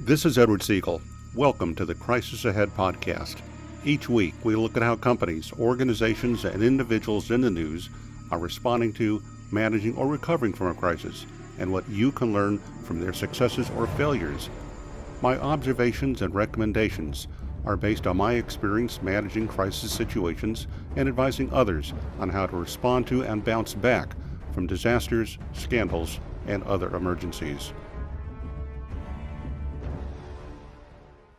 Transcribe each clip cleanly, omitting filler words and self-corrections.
This is Edward Segal. Welcome to the Crisis Ahead podcast. Each week, we look at how companies, organizations, and individuals in the news are responding to, managing, or recovering from a crisis, and what you can learn from their successes or failures. My observations and recommendations are based on my experience managing crisis situations and advising others on how to respond to and bounce back from disasters, scandals, and other emergencies.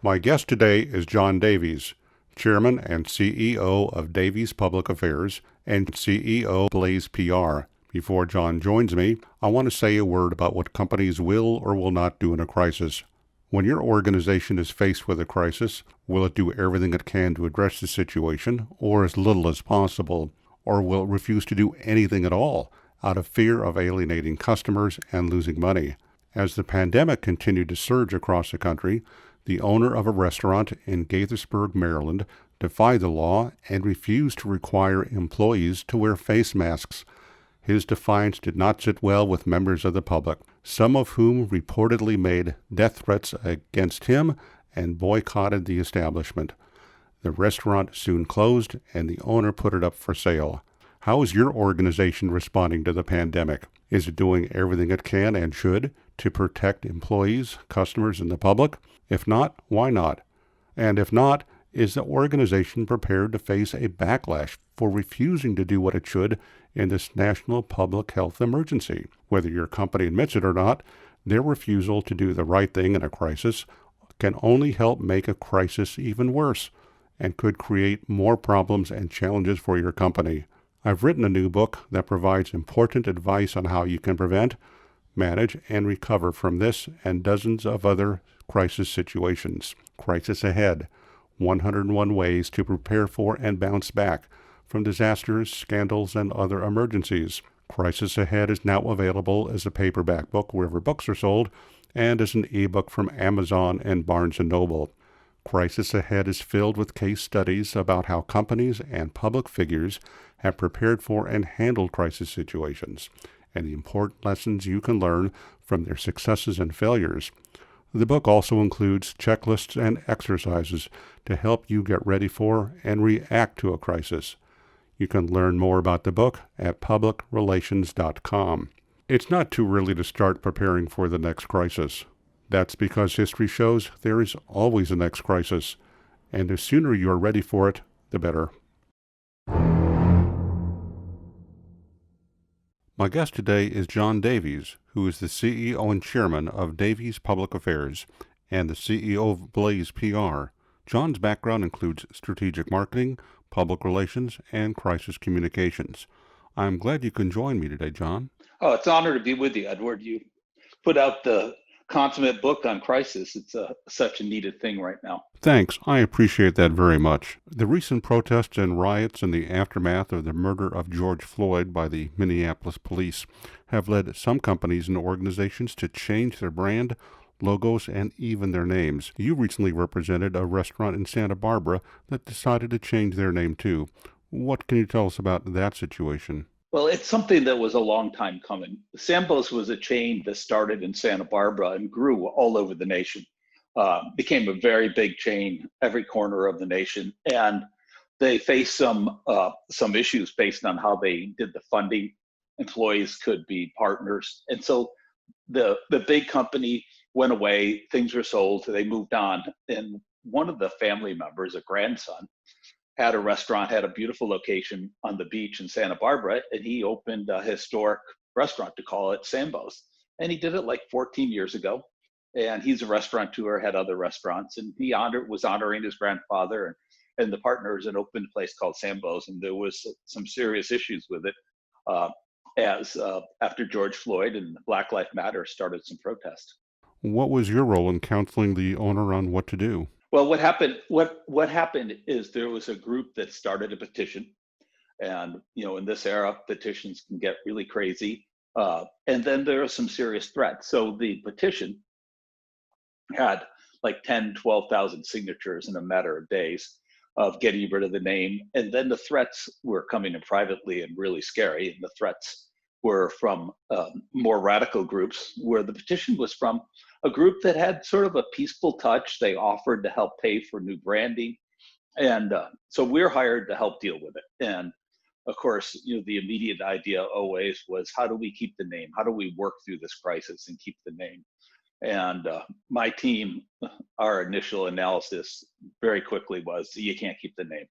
My guest today is John Davies, Chairman and CEO of Davies Public Affairs and CEO Blaze PR. Before John joins me, I want to say a word about what companies will or will not do in a crisis. When your organization is faced with a crisis, will it do everything it can to address the situation, or as little as possible? Or will it refuse to do anything at all out of fear of alienating customers and losing money? As the pandemic continued to surge across the country, the owner of a restaurant in Gaithersburg, Maryland, defied the law and refused to require employees to wear face masks. His defiance did not sit well with members of the public, some of whom reportedly made death threats against him and boycotted the establishment. The restaurant soon closed, and the owner put it up for sale. How is your organization responding to the pandemic? Is it doing everything it can and should to protect employees, customers, and the public? If not, why not? And if not, is the organization prepared to face a backlash for refusing to do what it should in this national public health emergency? Whether your company admits it or not, their refusal to do the right thing in a crisis can only help make a crisis even worse and could create more problems and challenges for your company. I've written a new book that provides important advice on how you can prevent, manage, and recover from this and dozens of other crisis situations. Crisis Ahead: 101 Ways to Prepare for and Bounce Back from Disasters, Scandals, and Other Emergencies. Crisis Ahead is now available as a paperback book wherever books are sold and as an ebook from Amazon and Barnes & Noble. Crisis Ahead is filled with case studies about how companies and public figures have prepared for and handled crisis situations, and the important lessons you can learn from their successes and failures. The book also includes checklists and exercises to help you get ready for and react to a crisis. You can learn more about the book at publicrelations.com. It's not too early to start preparing for the next crisis. That's because history shows there is always a next crisis, and the sooner you are ready for it, the better. My guest today is John Davies, who is the CEO and Chairman of Davies Public Affairs and the CEO of Blaze PR. John's background includes strategic marketing, public relations, and crisis communications. I'm glad you can join me today, John. Oh, it's an honor to be with you, Edward. You put out the consummate book on crisis. It's such a needed thing right now. Thanks. I appreciate that very much. The recent protests and riots in the aftermath of the murder of George Floyd by the Minneapolis police have led some companies and organizations to change their brand, logos, and even their names. You recently represented a restaurant in Santa Barbara that decided to change their name too. What can you tell us about that situation? Well, it's something that was a long time coming. Sambo's was a chain that started in Santa Barbara and grew all over the nation. Became a very big chain, every corner of the nation, and they faced some issues based on how they did the funding. Employees could be partners, and so the big company went away. Things were sold, so they moved on. And one of the family members, a grandson, had a restaurant, had a beautiful location on the beach in Santa Barbara, and he opened a historic restaurant to call it Sambo's. And he did it like 14 years ago. And he's a restaurateur, had other restaurants, and he was honoring his grandfather and the partners, and opened a place called Sambo's. And there was some serious issues with it after George Floyd and Black Lives Matter started some protest. What was your role in counseling the owner on what to do? Well, what happened is there was a group that started a petition, and in this era, petitions can get really crazy. And then there are some serious threats. So the petition had like 10, 12,000 signatures in a matter of days of getting rid of the name. And then the threats were coming in privately and really scary. And the threats were from more radical groups, where the petition was from a group that had sort of a peaceful touch. They offered to help pay for new branding. And so we're hired to help deal with it. And of course, the immediate idea always was, how do we keep the name? How do we work through this crisis and keep the name? And my team, our initial analysis very quickly was, you can't keep the name.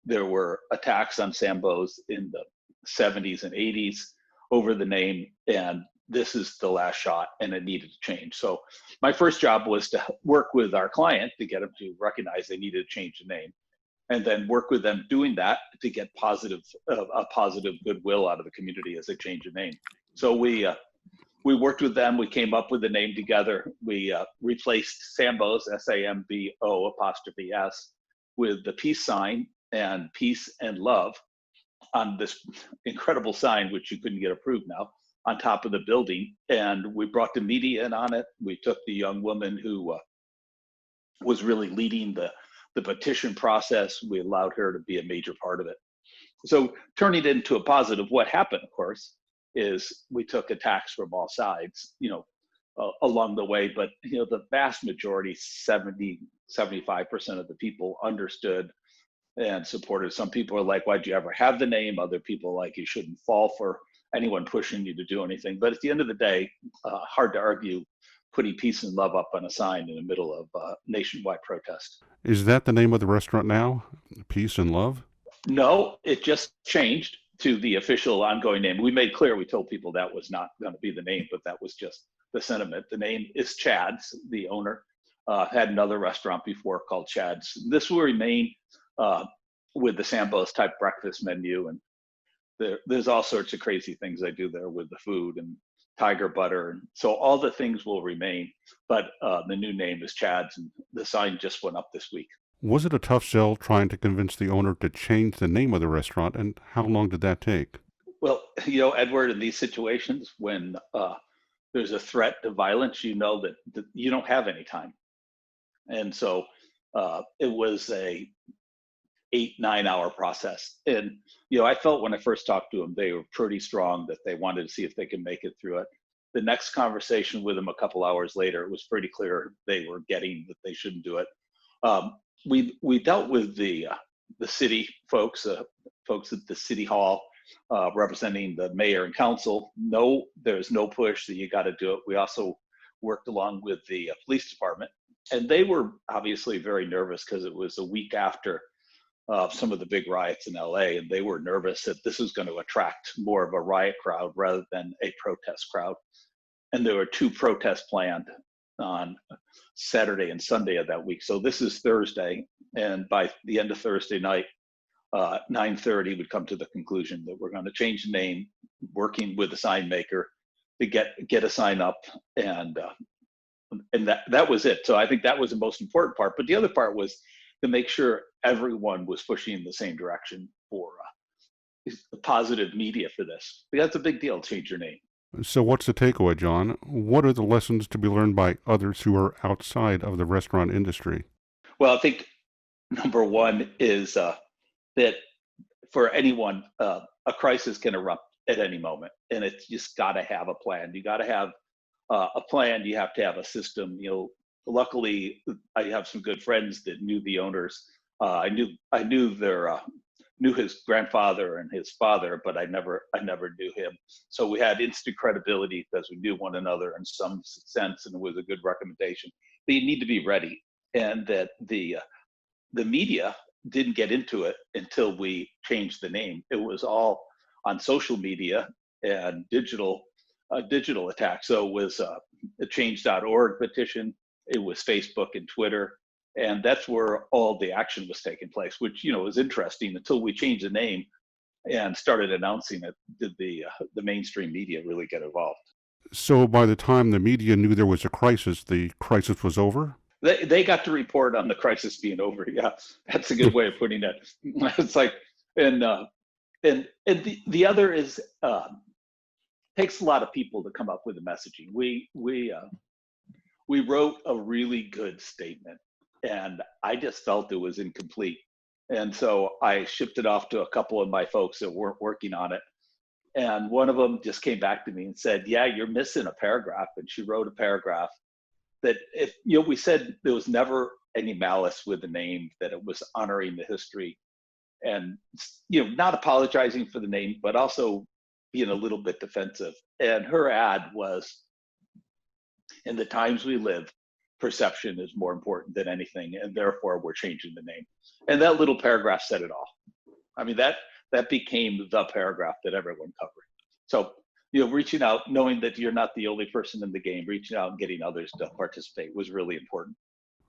There were attacks on Sambo's in the 70s and 80s over the name, and this is the last shot, and it needed to change. So my first job was to work with our client to get them to recognize they needed to change the name, and then work with them doing that to get a positive goodwill out of the community as they change the name. So we worked with them. We came up with the name together. We replaced Sambo's, SAMBO apostrophe S, with the peace sign and peace and love on this incredible sign, which you couldn't get approved now, on top of the building. And we brought the media in on it. We took the young woman who was really leading the petition process. We allowed her to be a major part of it. So turning it into a positive, what happened, of course, is we took attacks from all sides, along the way. But, the vast majority, 75% of the people understood and supported. Some people are like, why'd you ever have the name? Other people are like, you shouldn't fall for anyone pushing you to do anything. But at the end of the day, hard to argue putting peace and love up on a sign in the middle of nationwide protest. Is that the name of the restaurant now? Peace and Love? No, it just changed to the official ongoing name. We made clear, we told people that was not going to be the name, but that was just the sentiment. The name is Chad's. The owner had another restaurant before called Chad's. This will remain with the Sambo's type breakfast menu, and there's all sorts of crazy things I do there with the food and tiger butter, and so all the things will remain, but the new name is Chad's, and the sign just went up this week. Was it a tough sell trying to convince the owner to change the name of the restaurant, and how long did that take? Well, Edward, in these situations, when there's a threat to violence, that you don't have any time. And so it was a 8-9 hour process. And, I felt when I first talked to them, they were pretty strong, that they wanted to see if they could make it through it. The next conversation with them a couple hours later, it was pretty clear they were getting that they shouldn't do it. We dealt with the city folks at the city hall, representing the mayor and council. No, there's no push that you got to do it. We also worked along with the police department, and they were obviously very nervous because it was a week after some of the big riots in LA, and they were nervous that this was going to attract more of a riot crowd rather than a protest crowd. And there were 2 protests planned on Saturday and Sunday of that week. So this is Thursday, and by the end of Thursday night, 9:30, would come to the conclusion that we're going to change the name, working with the sign maker to get a sign up, and that was it. So I think that was the most important part. But the other part was to make sure everyone was pushing in the same direction for positive media for this. Because that's a big deal, change your name. So what's the takeaway, John? What are the lessons to be learned by others who are outside of the restaurant industry? Well, I think number one is that for anyone, a crisis can erupt at any moment, and it's just got to have a plan. You got to have a plan. You have to have a system. Luckily, I have some good friends that knew the owners. I knew his grandfather and his father, but I never knew him. So we had instant credibility because we knew one another in some sense, and it was a good recommendation. But you need to be ready, and that the media didn't get into it until we changed the name. It was all on social media and digital attack. So it was a change.org petition. It was Facebook and Twitter. And that's where all the action was taking place, which, was interesting. Until we changed the name and started announcing it, did the mainstream media really get involved. So by the time the media knew there was a crisis, the crisis was over? They got to report on the crisis being over. Yeah, that's a good way of putting it. It's like, and the other is, takes a lot of people to come up with the messaging. We wrote a really good statement, and I just felt it was incomplete. And so I shipped it off to a couple of my folks that weren't working on it. And one of them just came back to me and said, yeah, you're missing a paragraph. And she wrote a paragraph that if, we said there was never any malice with the name, that it was honoring the history and, not apologizing for the name, but also being a little bit defensive. And her ad was, in the times we live, perception is more important than anything, and therefore we're changing the name. And that little paragraph said it all. I mean, that became the paragraph that everyone covered. So, reaching out, knowing that you're not the only person in the game, reaching out and getting others to participate was really important.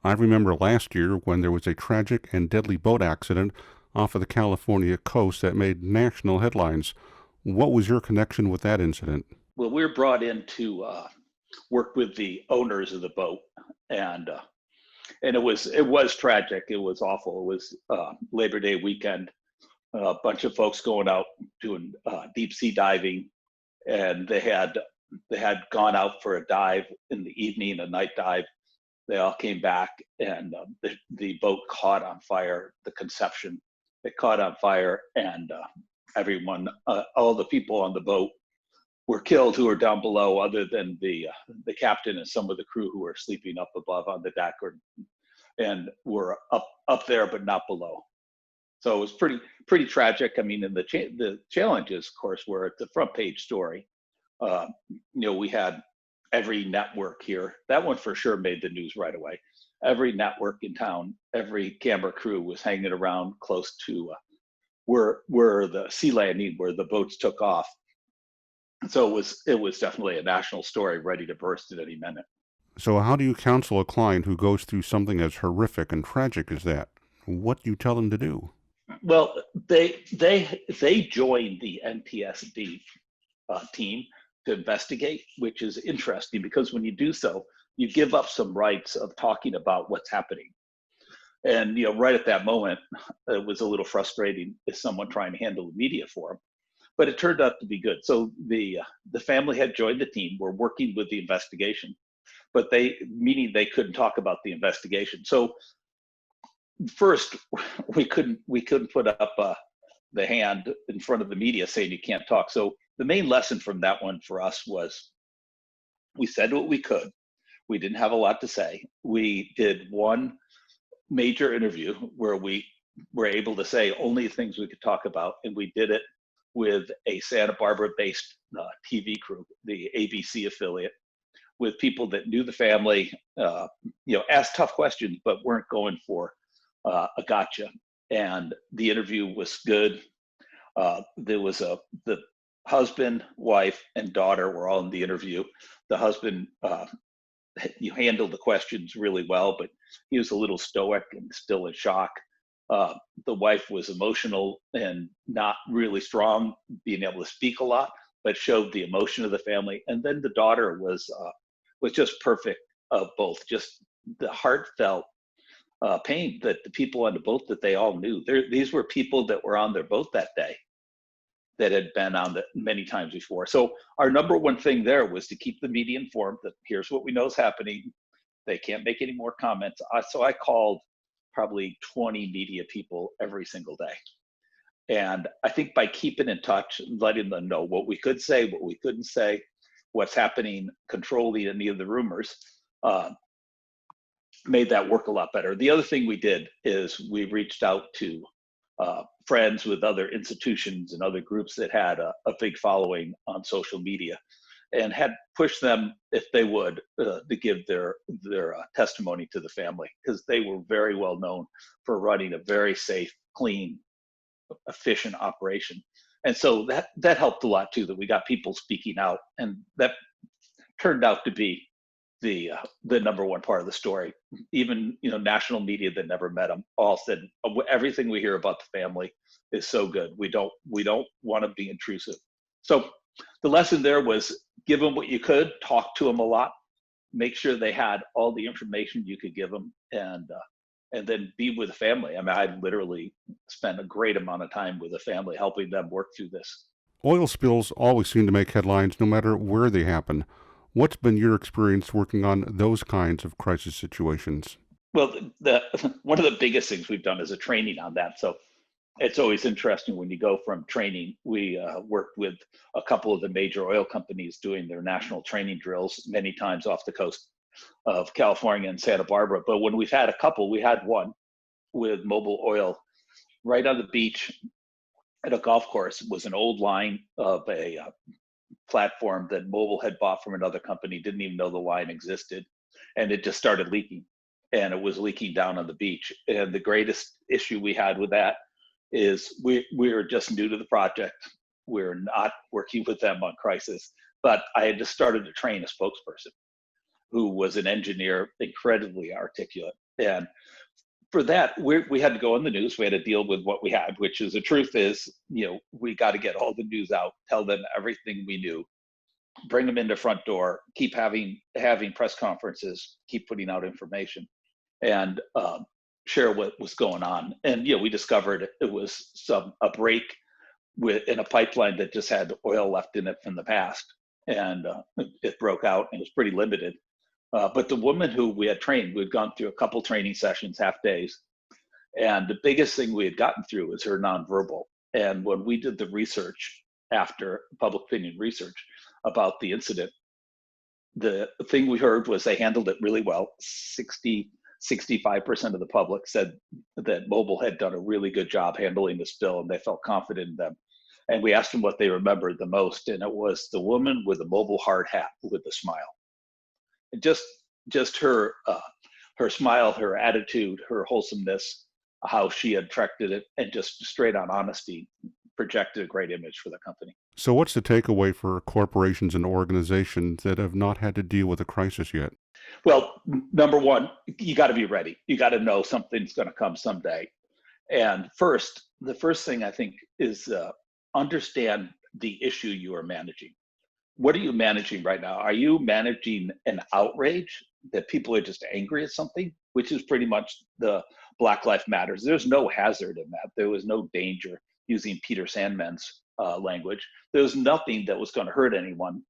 I remember last year when there was a tragic and deadly boat accident off of the California coast that made national headlines. What was your connection with that incident? Well, we were brought in to work with the owners of the boat, and it was tragic. It was awful. It was Labor Day weekend. A bunch of folks going out doing deep sea diving, and they had gone out for a dive in the evening, a night dive. They all came back, and the boat caught on fire. The Conception, it caught on fire, and everyone, all the people on the boat were killed who were down below, other than the captain and some of the crew who were sleeping up above on the deck, and were up there but not below. So it was pretty tragic. I mean, and the challenges, of course, were at the front page story. We had every network here. That one for sure made the news right away. Every network in town, every camera crew was hanging around close to where the sea landing, where the boats took off. So it was definitely a national story ready to burst at any minute. So how do you counsel a client who goes through something as horrific and tragic as that? What do you tell them to do? Well, they joined the NTSB team to investigate, which is interesting because when you do so, you give up some rights of talking about what's happening. And right at that moment, it was a little frustrating as someone trying to handle the media for them, but it turned out to be good. So the family had joined the team. We're working with the investigation, but meaning they couldn't talk about the investigation. So first, we couldn't put up the hand in front of the media saying you can't talk. So the main lesson from that one for us was we said what we could. We didn't have a lot to say. We did one major interview where we were able to say only things we could talk about, and we did it with a Santa Barbara-based TV crew, the ABC affiliate, with people that knew the family, asked tough questions, but weren't going for a gotcha. And the interview was good. There was the husband, wife, and daughter were all in the interview. The husband, handled the questions really well, but he was a little stoic and still in shock. The wife was emotional and not really strong, being able to speak a lot, but showed the emotion of the family. And then the daughter was just perfect of both, just the heartfelt pain that the people on the boat that they all knew. These were people that were on their boat that day that had been on it many times before. So our number one thing there was to keep the media informed that here's what we know is happening. They can't make any more comments. So I called probably 20 media people every single day. And I think by keeping in touch, letting them know what we could say, what we couldn't say, what's happening, controlling any of the rumors, made that work a lot better. The other thing we did is we reached out to friends with other institutions and other groups that had a big following on social media, and had pushed them, if they would, to give their testimony to the family, because they were very well known for running a very safe, clean, efficient operation. And so that helped a lot too, that we got people speaking out, and that turned out to be the number one part of the story. Even national media that never met them all said everything we hear about the family is so good. We don't want to be intrusive. So the lesson there was give them what you could, talk to them a lot, make sure they had all the information you could give them, and then be with the family. I mean, I literally spent a great amount of time with the family, helping them work through this. Oil spills always seem to make headlines no matter where they happen. What's been your experience working on those kinds of crisis situations? Well, one of the biggest things we've done is a training on that. So it's always interesting when you go from training. We worked with a couple of the major oil companies doing their national training drills many times off the coast. of California and Santa Barbara. But when we've had a couple, we had one with Mobil Oil right on the beach at a golf course. It was an old line of a platform that Mobil had bought from another company, didn't even know the line existed. And it just started leaking. And it was leaking down on the beach. And the greatest issue we had with that is we were just new to the project. We're not working with them on Crisis. But I had just started to train a spokesperson who was an engineer, incredibly articulate. And for that, we had to go on the news. We had to deal with what we had, which is the truth is, we got to get all the news out, tell them everything we knew, bring them in the front door, keep having press conferences, keep putting out information, and share what was going on. And we discovered it was a break in a pipeline that just had oil left in it from the past, and it broke out and was pretty limited. But the woman who we had trained, we'd gone through a couple training sessions, half days. And the biggest thing we had gotten through was her nonverbal. And when we did the research after public opinion research about the incident, the thing we heard was they handled it really well. 65% of the public said that Mobil had done a really good job handling the spill, and they felt confident in them. And we asked them what they remembered the most, and it was the woman with the Mobil hard hat with the smile. Just her smile, her attitude, her wholesomeness, how she had directed it, and just straight on honesty projected a great image for the company. So what's the takeaway for corporations and organizations that have not had to deal with a crisis yet? Well, number one, you got to be ready. You got to know something's going to come someday. And the first thing I think is understand the issue you are managing. What are you managing right now? Are you managing an outrage that people are just angry at something, which is pretty much the Black Lives Matters? There's no hazard in that. There was no danger, using Peter Sandman's language. There was nothing that was going to hurt anyone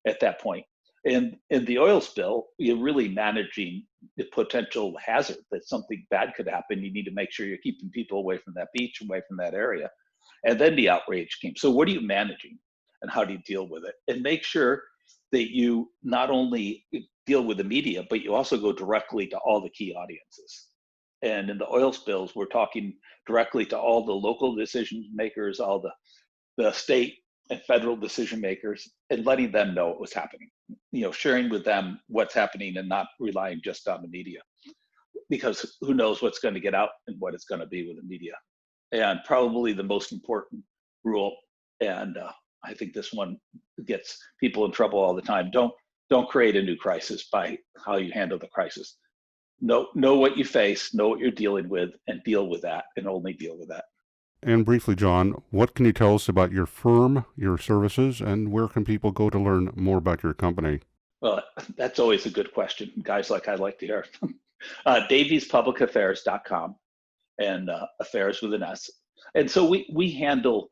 at that point. And in the oil spill, you're really managing the potential hazard that something bad could happen. You need to make sure you're keeping people away from that beach, away from that area. And then the outrage came. So what are you managing? And how do you deal with it? And make sure that you not only deal with the media, but you also go directly to all the key audiences. And in the oil spills, we're talking directly to all the local decision makers, all the state and federal decision makers, and letting them know what was happening. Sharing with them what's happening and not relying just on the media, because who knows what's going to get out and what it's going to be with the media. And probably the most important rule, and I think this one gets people in trouble all the time. Don't create a new crisis by how you handle the crisis. Know what you face, know what you're dealing with, and deal with that, and only deal with that. And briefly, John, what can you tell us about your firm, your services, and where can people go to learn more about your company? Well, that's always a good question. Guys like I'd like to hear. DaviesPublicAffairs.com, and affairs with an S. And so we handle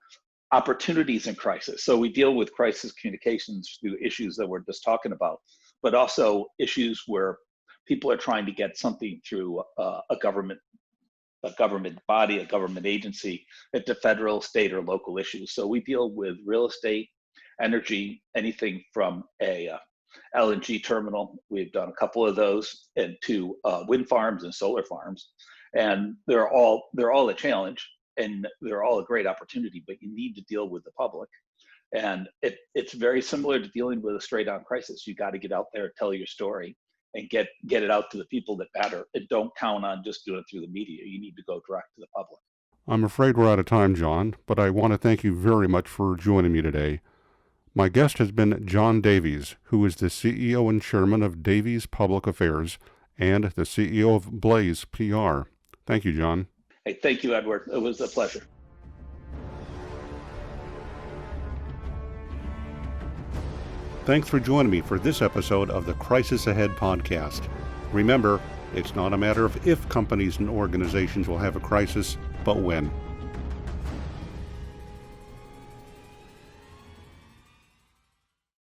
opportunities in crisis. So we deal with crisis communications through issues that we're just talking about, but also issues where people are trying to get something through a government body, a government agency, at the federal, state, or local issues. So we deal with real estate, energy, anything from a LNG terminal. We've done a couple of those, and to wind farms and solar farms. And they're all a challenge, and they're all a great opportunity, but you need to deal with the public. And it's very similar to dealing with a straight-on crisis. You got to get out there, tell your story, and get it out to the people that matter. And don't count on just doing it through the media. You need to go direct to the public. I'm afraid we're out of time, John, but I want to thank you very much for joining me today. My guest has been John Davies, who is the CEO and Chairman of Davies Public Affairs and the CEO of Blaze PR. Thank you, John. Hey, thank you, Edward. It was a pleasure. Thanks for joining me for this episode of the Crisis Ahead podcast. Remember, it's not a matter of if companies and organizations will have a crisis, but when.